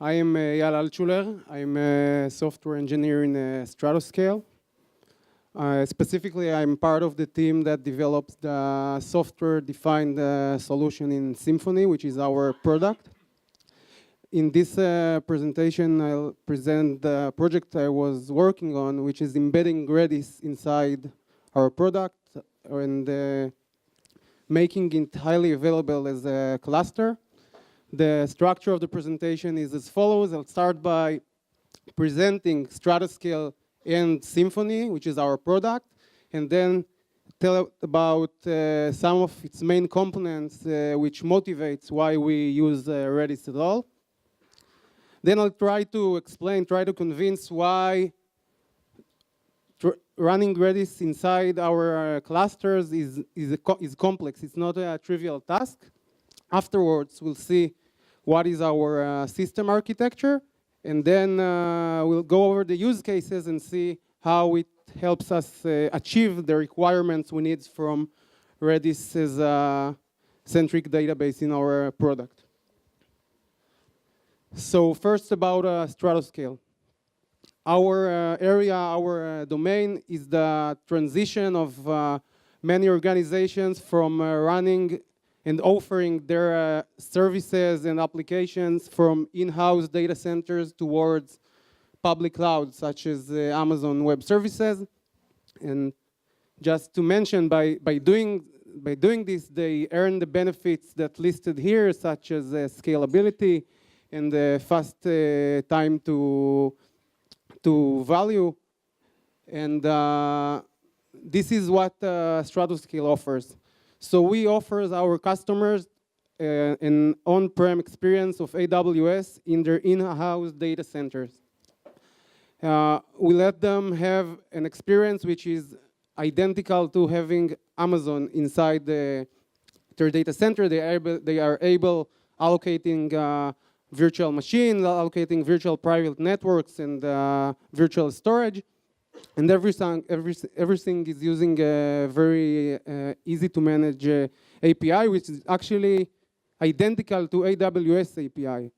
I am Eyal Altshuler. I'm a software engineer in Stratoscale. Specifically, I'm part of the team that develops the software-defined solution in Symfony, which is our product. In this presentation, I'll present the project I was working on, which is embedding Redis inside our product and making it highly available as a cluster. The structure of the presentation is as follows. I'll start by presenting Stratoscale and Symfony, which is our product, and then tell about some of its main components, which motivates why we use Redis at all. Then I'll try to explain, try to convince why running Redis inside our clusters is complex. It's not a trivial task. Afterwards, we'll see what is our system architecture, and then we'll go over the use cases and see how it helps us achieve the requirements we need from Redis as a centric database in our product. So first about Stratoscale. Our area, our domain is the transition of many organizations from running and offering their services and applications from in-house data centers towards public clouds, such as Amazon Web Services. And just to mention, by doing this, they earn the benefits that listed here, such as scalability and fast time to value. And this is what Stratoscale offers. So we offer our customers an on-prem experience of AWS in their in-house data centers. We let them have an experience which is identical to having Amazon inside their data center. They are able allocating virtual machines, allocating virtual private networks and virtual storage. And everything is using a very easy to manage API, which is actually identical to AWS API.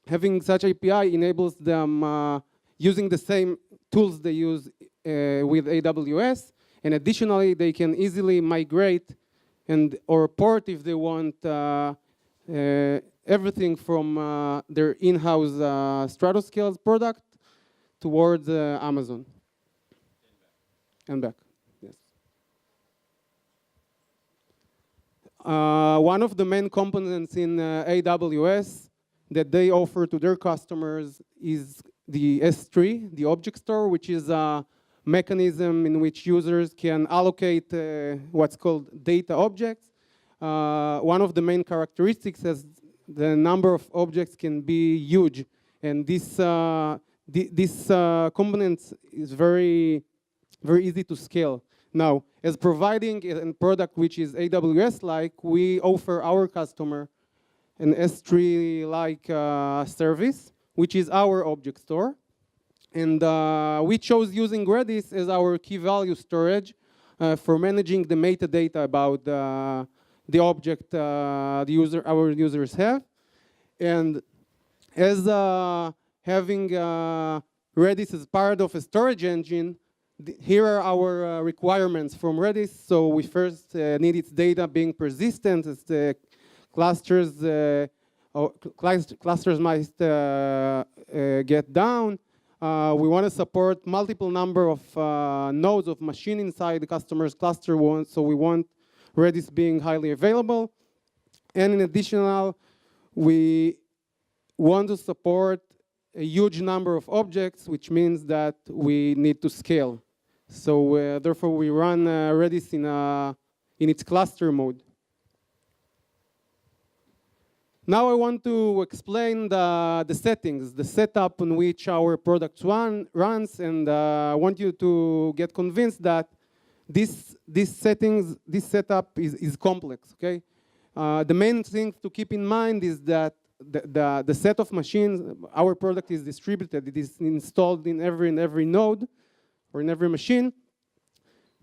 Having such API enables them using the same tools they use with AWS, and additionally, they can easily migrate or port if they want everything from their in-house Stratoscale product towards Amazon. And back, yes. One of the main components in AWS that they offer to their customers is the S3, the object store, which is a mechanism in which users can allocate what's called data objects. One of the main characteristics is the number of objects can be huge, and this component is very easy to scale. Now, as providing a product which is AWS-like, we offer our customer an S3-like service, which is our object store. And we chose using Redis as our key value storage for managing the metadata about the object our users have. And as having Redis as part of a storage engine, here are our requirements from Redis. So we first need its data being persistent, as the clusters might get down. We want to support multiple number of nodes of machine inside the customer's cluster, so we want Redis being highly available. And in addition, we want to support a huge number of objects, which means that we need to scale. So therefore, we run Redis in its cluster mode. Now I want to explain the settings, the setup on which our product runs, and I want you to get convinced that this setup is complex. Okay, the main thing to keep in mind is that the set of machines, our product is distributed. It is installed in every node or in every machine.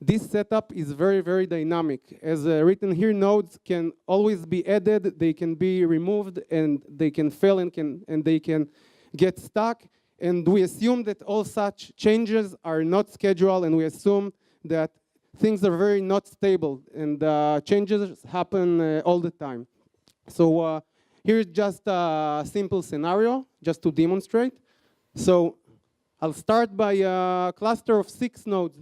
This setup is very dynamic. As written here, nodes can always be added, they can be removed, and they can fail and they can get stuck. And we assume that all such changes are not scheduled, and we assume that things are very not stable, and changes happen all the time. So here's just a simple scenario, just to demonstrate. So I'll start by a cluster of 6 nodes.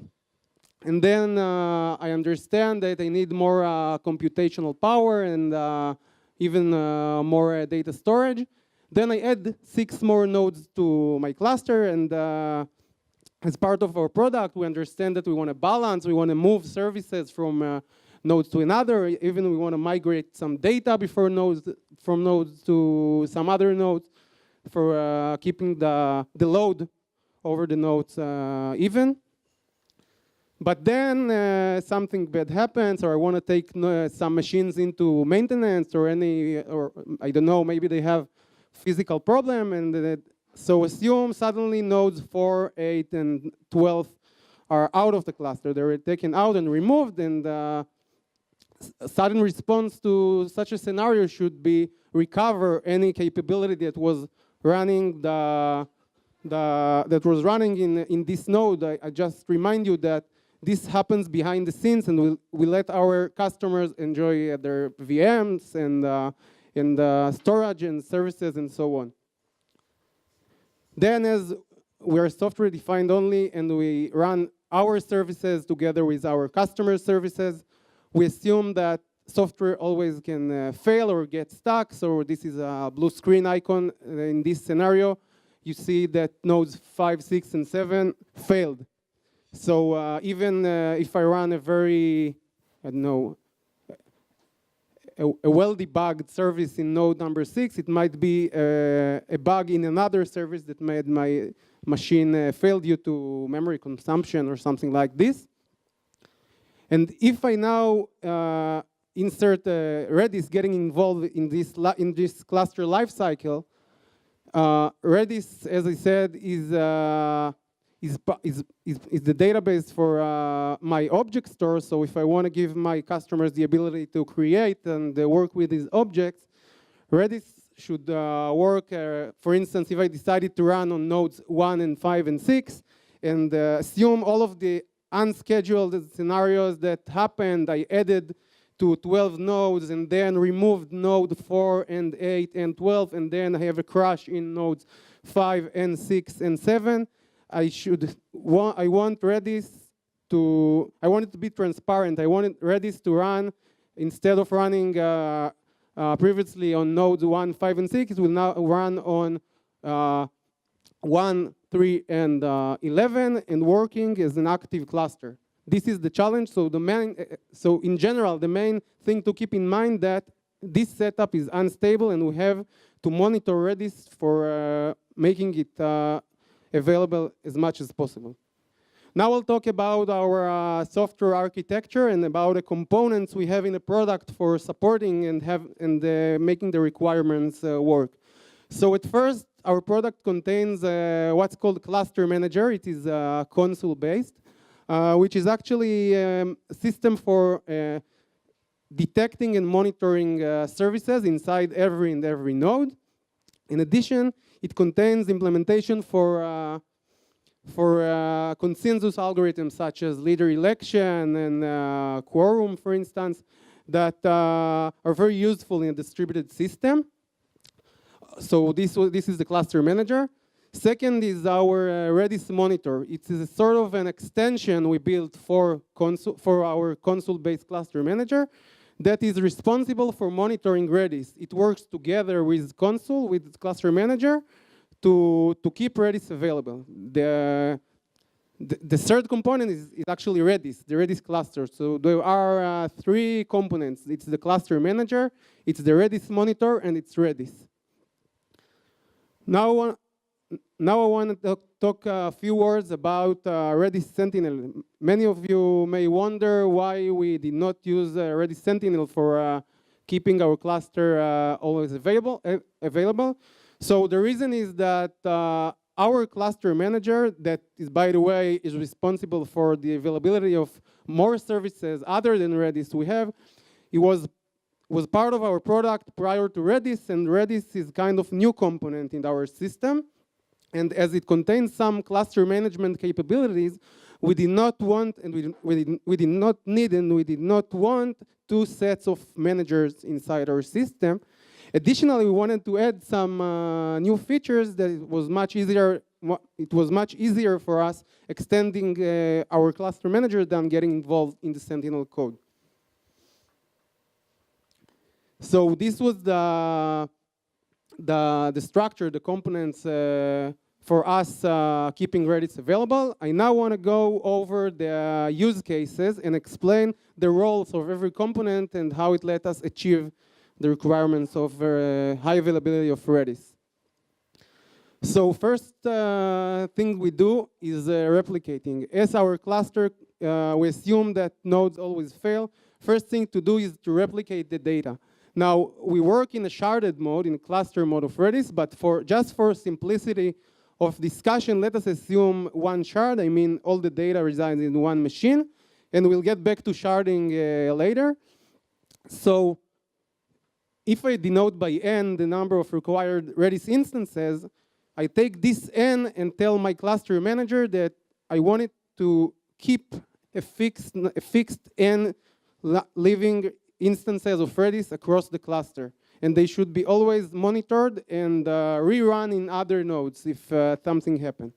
And then I understand that I need more computational power and even more data storage. Then I add 6 more nodes to my cluster, and as part of our product, we understand that we want to balance, we want to move services from nodes to another, even we want to migrate some data before nodes, from nodes to some other nodes for keeping the load over the nodes even. But then something bad happens, or I want to take some machines into maintenance, or I don't know, maybe they have physical problem, and so assume suddenly nodes 4, 8, and 12 are out of the cluster. They're taken out and removed, and a sudden response to such a scenario should be recover any capability that was running in this node. I just remind you that this happens behind the scenes, and we let our customers enjoy their VMs and storage and services and so on. Then, as we are software defined only, and we run our services together with our customer services, we assume that software always can fail or get stuck. So this is a blue screen icon. In this scenario, you see that nodes 5, 6, and 7 failed. So even if I run a very, I don't know, a well-debugged service in node number 6, it might be a bug in another service that made my machine fail due to memory consumption or something like this. And if I now insert Redis getting involved in this cluster lifecycle, Redis, as I said, is the database for my object store. So if I want to give my customers the ability to create and work with these objects, Redis should work, for instance, if I decided to run on nodes 1 and 5 and 6, and assume all of the unscheduled scenarios that happened, I added to 12 nodes and then removed node 4 and 8 and 12, and then I have a crash in nodes 5 and 6 and 7. I want Redis to, I want it to be transparent. I want Redis to run, instead of running previously on nodes 1, 5, and 6, it will now run on 1, 3, and 11, and working as an active cluster. This is the challenge. So so in general, the main thing to keep in mind that this setup is unstable, and we have to monitor Redis for making it available as much as possible. Now I'll talk about our software architecture and about the components we have in the product for supporting and making the requirements work. So at first, our product contains what's called cluster manager. It is console-based, which is actually a system for detecting and monitoring services inside every node. In addition, it contains implementation for consensus algorithms such as leader election and quorum, for instance, that are very useful in a distributed system. So this is the cluster manager. Second is our Redis monitor. It is a sort of an extension we built for our console-based cluster manager that is responsible for monitoring Redis. It works together with console, with cluster manager, to keep Redis available. The third component is actually Redis, the Redis cluster. So there are 3 components. It's the cluster manager, it's the Redis monitor, and it's Redis. Now I want to talk a few words about Redis Sentinel. Many of you may wonder why we did not use Redis Sentinel for keeping our cluster always available. So the reason is that our cluster manager, that is, by the way, is responsible for the availability of more services other than Redis we have, it was part of our product prior to Redis, and Redis is kind of new component in our system. And as it contains some cluster management capabilities, we did not want, and we did not need, and we did not want two sets of managers inside our system. Additionally, we wanted to add some new features that it was much easier for us extending our cluster manager than getting involved in the Sentinel code. So this was the structure, the components for us keeping Redis available. I now want to go over the use cases and explain the roles of every component and how it let us achieve the requirements of high availability of Redis. So first thing we do is replicating. As our cluster, we assume that nodes always fail. First thing to do is to replicate the data. Now, we work in a sharded mode, in a cluster mode of Redis, but just for simplicity of discussion, let us assume one shard. I mean, all the data resides in one machine, and we'll get back to sharding later. So if I denote by n the number of required Redis instances, I take this n and tell my cluster manager that I want it to keep a fixed n living instances of Redis across the cluster. And they should be always monitored and rerun in other nodes if something happens.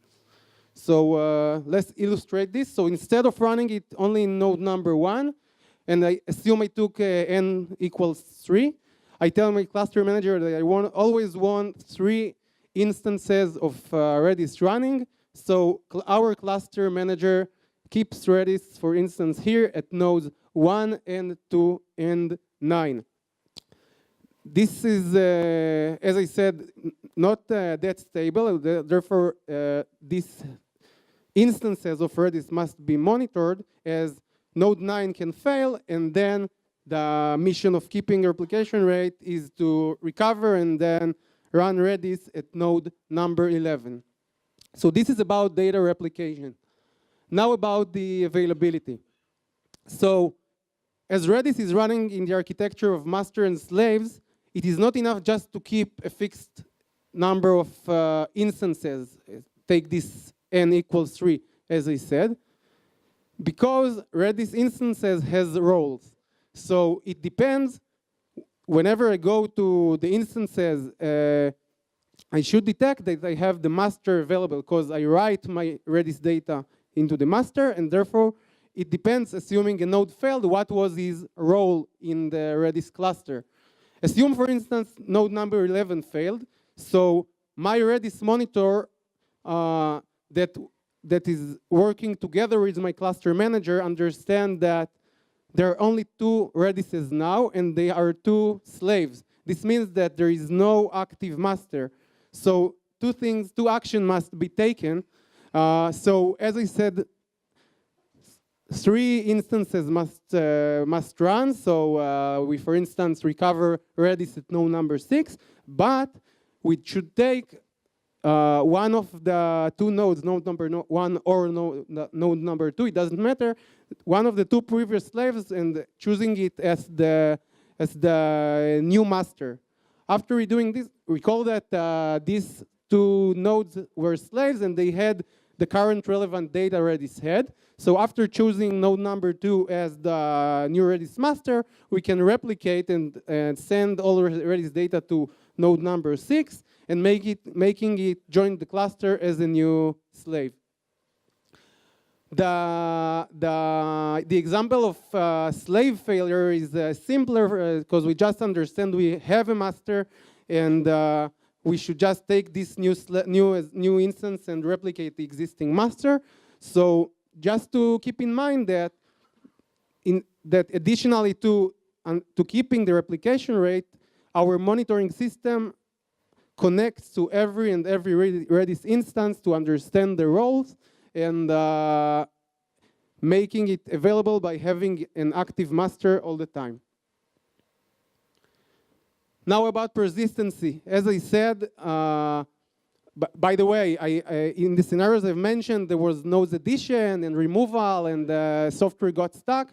So let's illustrate this. So instead of running it only in node number 1, and I assume I took n equals 3, I tell my cluster manager that I always want 3 instances of Redis running. So our cluster manager keeps Redis, for instance, here at nodes 1 and 2 and 9. This is, as I said, not that stable. Therefore, these instances of Redis must be monitored, as node 9 can fail, and then the mission of keeping replication rate is to recover and then run Redis at node number 11. So this is about data replication. Now about the availability. So as Redis is running in the architecture of master and slaves, it is not enough just to keep a fixed number of instances. Take this n equals 3, as I said, because Redis instances has roles. So it depends. Whenever I go to the instances, I should detect that I have the master available, because I write my Redis data into the master, and therefore it depends, assuming a node failed, what was his role in the Redis cluster. Assume, for instance, node number 11 failed, so my Redis monitor that is working together with my cluster manager understand that there are only 2 Redises now, and they are 2 slaves. This means that there is no active master. So 2 actions must be taken. So as I said, 3 instances must run. So we, for instance, recover Redis at node number 6, but we should take one of the 2 nodes, node number 1 or node number 2, it doesn't matter, one of the 2 previous slaves, and choosing it as the new master. After redoing this, recall that these 2 nodes were slaves and they had the current relevant data Redis had. So after choosing node number 2 as the new Redis master, we can replicate and send all Redis data to node number 6 and making it join the cluster as a new slave. The example of slave failure is simpler because we just understand we have a master, and we should just take this new instance and replicate the existing master. So just to keep in mind that additionally to keeping the replication rate, our monitoring system connects to every Redis instance to understand the roles, and making it available by having an active master all the time. Now about persistency. As I said, by the way, in the scenarios I've mentioned, there was nodes addition and removal, and the software got stuck.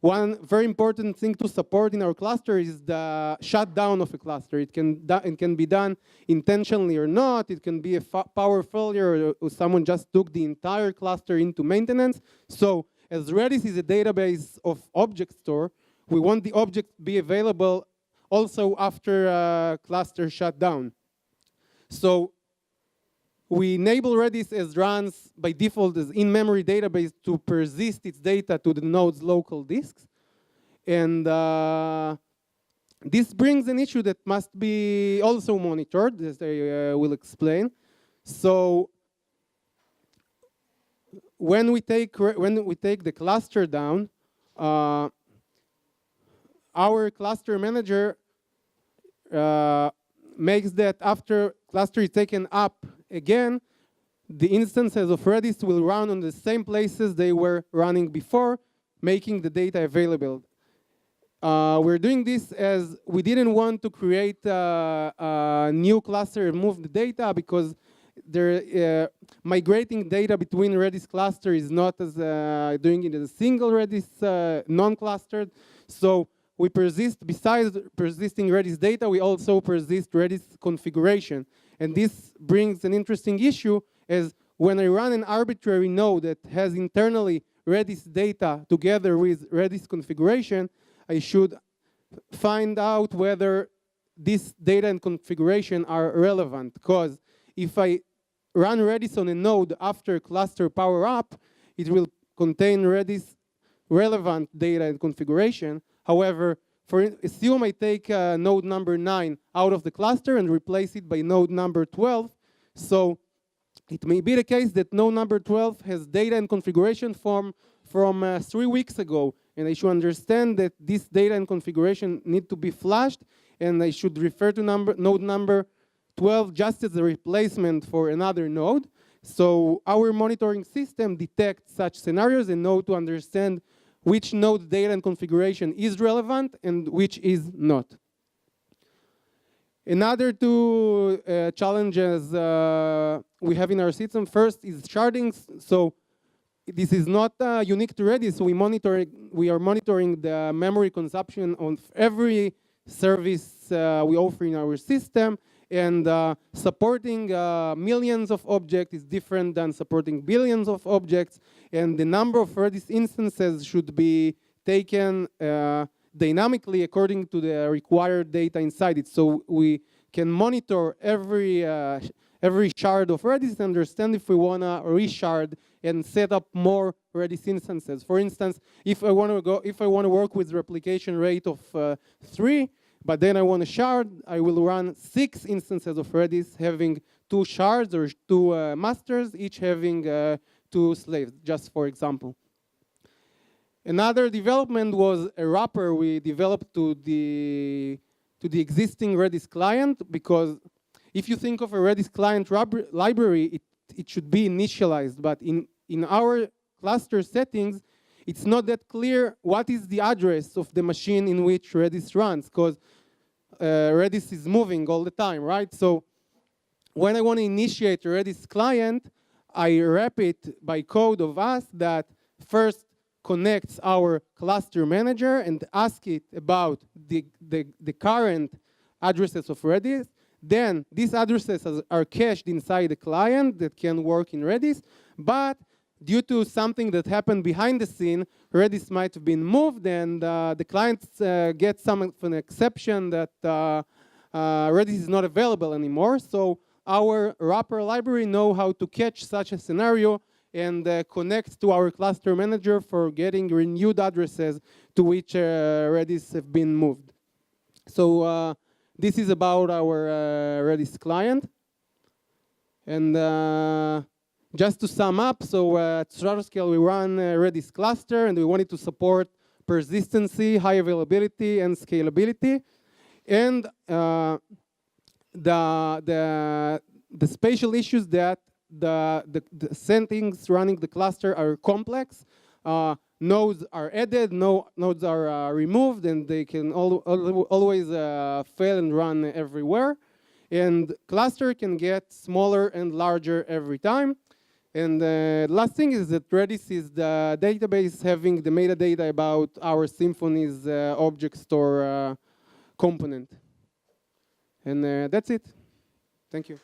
One very important thing to support in our cluster is the shutdown of a cluster. It can be done intentionally or not. It can be a power failure, or someone just took the entire cluster into maintenance. So as Redis is a database of object store, we want the object to be available also after a cluster shutdown. So we enable Redis as runs by default as in-memory database to persist its data to the node's local disks. And this brings an issue that must be also monitored, as I will explain. So when we take the cluster down, our cluster manager makes that after cluster is taken up again, the instances of Redis will run on the same places they were running before, making the data available. We're doing this as we didn't want to create a new cluster and move the data, because migrating data between Redis cluster is not as doing it as a single Redis non-clustered. So we persist, besides persisting Redis data, we also persist Redis configuration. And this brings an interesting issue, as when I run an arbitrary node that has internally Redis data together with Redis configuration, I should find out whether this data and configuration are relevant. Because if I run Redis on a node after cluster power up, it will contain Redis relevant data and configuration. However, assume I take node number 9 out of the cluster and replace it by node number 12. So it may be the case that node number 12 has data and configuration from 3 weeks ago. And I should understand that this data and configuration need to be flushed, and I should refer to node number 12 just as a replacement for another node. So our monitoring system detects such scenarios and know to understand which node data and configuration is relevant and which is not. Another two challenges we have in our system, first is sharding. So this is not unique to Redis. We are monitoring the memory consumption of every service we offer in our system, and supporting millions of objects is different than supporting billions of objects, and the number of Redis instances should be taken dynamically according to the required data inside it. So we can monitor every shard of Redis and understand if we want to reshard and set up more Redis instances. For instance, if I want to work with replication rate of 3, but then I want to shard, I will run 6 instances of Redis having 2 shards or 2 masters, each having 2 slaves, just for example. Another development was a wrapper we developed to the existing Redis client, because if you think of a Redis client library, it should be initialized, but in our cluster settings, it's not that clear what is the address of the machine in which Redis runs, because Redis is moving all the time, right? So when I want to initiate a Redis client, I wrap it by code of us that first connects our cluster manager and ask it about the current addresses of Redis. Then these addresses are cached inside the client that can work in Redis, but due to something that happened behind the scene, Redis might have been moved, and the clients get some of an exception that Redis is not available anymore. So our wrapper library know how to catch such a scenario and connect to our cluster manager for getting renewed addresses to which Redis have been moved. So this is about our Redis client. And just to sum up, so at Stratoscale we run a Redis cluster, and we wanted to support persistency, high availability, and scalability. And the spatial issues that the settings running the cluster are complex. Nodes are added, nodes are removed, and they can always fail and run everywhere. And cluster can get smaller and larger every time. And the last thing is that Redis is the database having the metadata about our Symfony's object store component. And that's it. Thank you.